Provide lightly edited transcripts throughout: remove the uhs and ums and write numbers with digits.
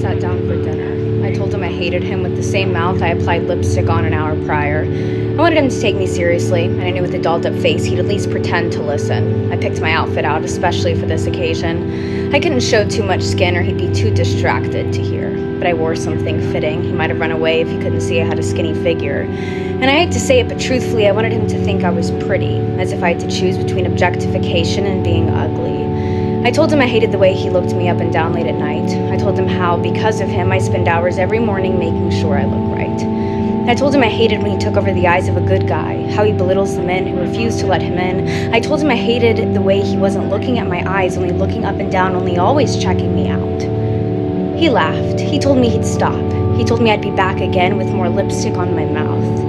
sat down for dinner. I told him I hated him with the same mouth I applied lipstick on an hour prior. I wanted him to take me seriously, and I knew with a dolled-up face he'd at least pretend to listen. I picked my outfit out, especially for this occasion. I couldn't show too much skin or he'd be too distracted to hear. But I wore something fitting. He might have run away if he couldn't see I had a skinny figure. And I hate to say it, but truthfully, I wanted him to think I was pretty, as if I had to choose between objectification and being ugly. I told him I hated the way he looked me up and down late at night. I told him how, because of him, I spend hours every morning making sure I look right. I told him I hated when he took over the eyes of a good guy, how he belittles the men who refuse to let him in. I told him I hated the way he wasn't looking at my eyes, only looking up and down, only always checking me out. He laughed. He told me he'd stop. He told me I'd be back again with more lipstick on my mouth.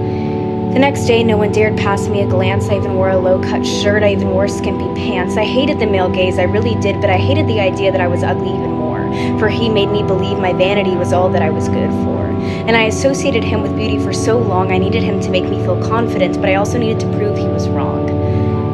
The next day, no one dared pass me a glance. I even wore a low-cut shirt. I even wore skimpy pants. I hated the male gaze, I really did, but I hated the idea that I was ugly even more, for he made me believe my vanity was all that I was good for. And I associated him with beauty for so long, I needed him to make me feel confident, but I also needed to prove he was wrong.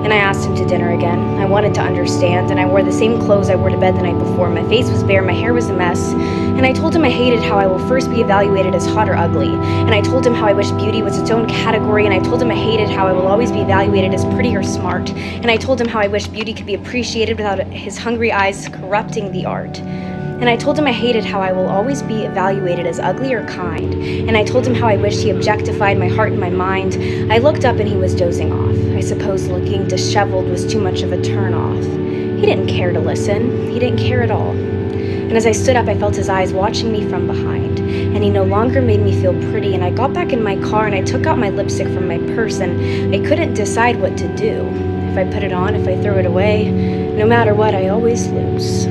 And I asked him to dinner again. I wanted to understand, and I wore the same clothes I wore to bed the night before. My face was bare, my hair was a mess, and I told him I hated how I will first be evaluated as hot or ugly. And I told him how I wish beauty was its own category, and I told him I hated how I will always be evaluated as pretty or smart. And I told him how I wish beauty could be appreciated without his hungry eyes corrupting the art. And I told him I hated how I will always be evaluated as ugly or kind. And I told him how I wished he objectified my heart and my mind. I looked up and he was dozing off. I suppose looking disheveled was too much of a turn-off. He didn't care to listen. He didn't care at all. And as I stood up, I felt his eyes watching me from behind. And he no longer made me feel pretty. And I got back in my car and I took out my lipstick from my purse, and I couldn't decide what to do. If I put it on, if I throw it away, no matter what, I always lose.